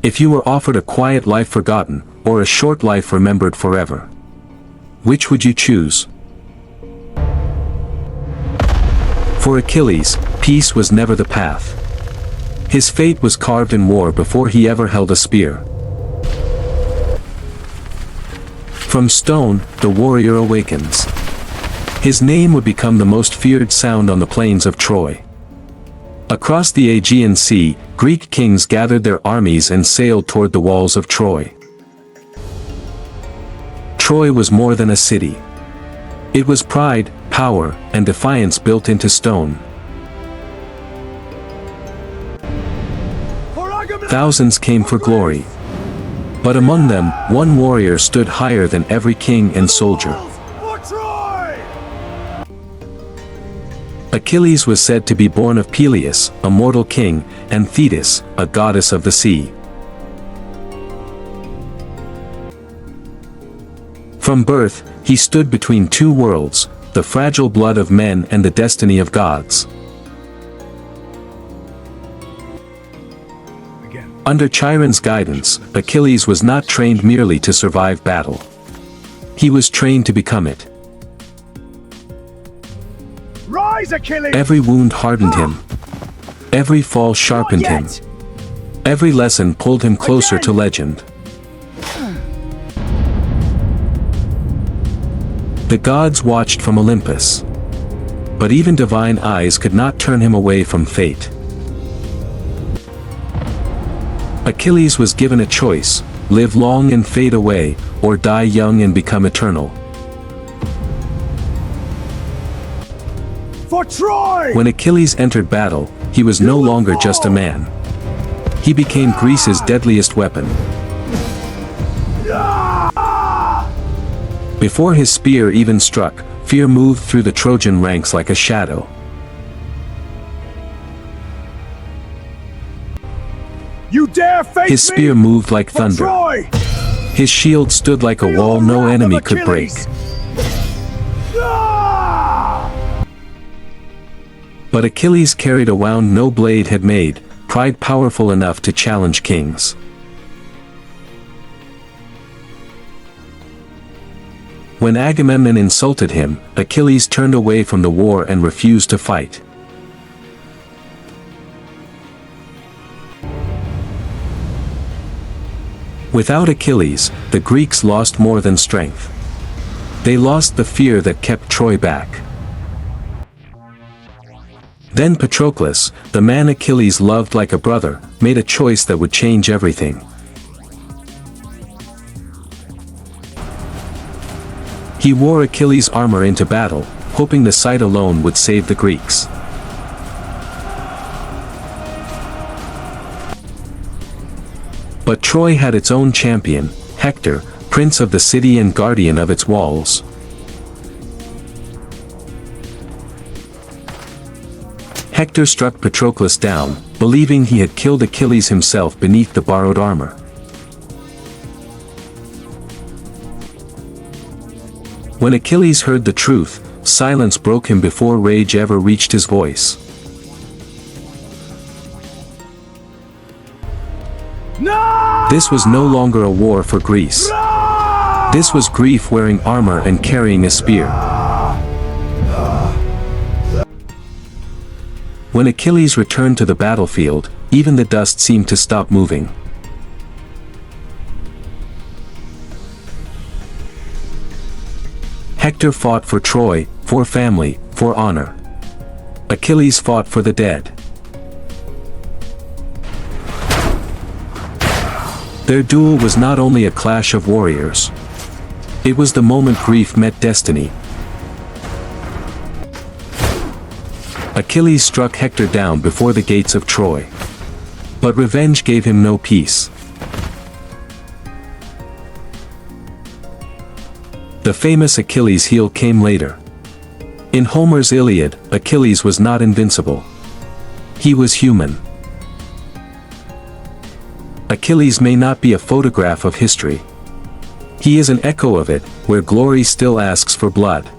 If you were offered a quiet life forgotten, or a short life remembered forever, which would you choose? For Achilles, peace was never the path. His fate was carved in war before he ever held a spear. From stone, the warrior awakens. His name would become the most feared sound on the plains of Troy. Across the Aegean Sea, Greek kings gathered their armies and sailed toward the walls of Troy. Troy was more than a city. It was pride, power, and defiance built into stone. Thousands came for glory. But among them, one warrior stood higher than every king and soldier. Achilles was said to be born of Peleus, a mortal king, and Thetis, a goddess of the sea. From birth, he stood between two worlds, the fragile blood of men and the destiny of gods. Under Chiron's guidance, Achilles was not trained merely to survive battle. He was trained to become it. Rise, Achilles! Every wound hardened him. Every fall sharpened him. Every lesson pulled him closer to legend. The gods watched from Olympus. But even divine eyes could not turn him away from fate. Achilles was given a choice: live long and fade away, or die young and become eternal. For Troy! When Achilles entered battle, he was no longer just a man. He became Greece's deadliest weapon. Before his spear even struck, fear moved through the Trojan ranks like a shadow. You dare face His spear moved like thunder. Troy! His shield stood like a wall no enemy could break. But Achilles carried a wound no blade had made, pride powerful enough to challenge kings. When Agamemnon insulted him, Achilles turned away from the war and refused to fight. Without Achilles, the Greeks lost more than strength. They lost the fear that kept Troy back. Then Patroclus, the man Achilles loved like a brother, made a choice that would change everything. He wore Achilles' armor into battle, hoping the sight alone would save the Greeks. But Troy had its own champion, Hector, prince of the city and guardian of its walls. Hector struck Patroclus down, believing he had killed Achilles himself beneath the borrowed armor. When Achilles heard the truth, silence broke him before rage ever reached his voice. No! This was no longer a war for Greece. This was grief wearing armor and carrying a spear. When Achilles returned to the battlefield, even the dust seemed to stop moving. Hector fought for Troy, for family, for honor. Achilles fought for the dead. Their duel was not only a clash of warriors. It was the moment grief met destiny. Achilles struck Hector down before the gates of Troy. But revenge gave him no peace. The famous Achilles' heel came later. In Homer's Iliad, Achilles was not invincible. He was human. Achilles may not be a photograph of history. He is an echo of it, where glory still asks for blood.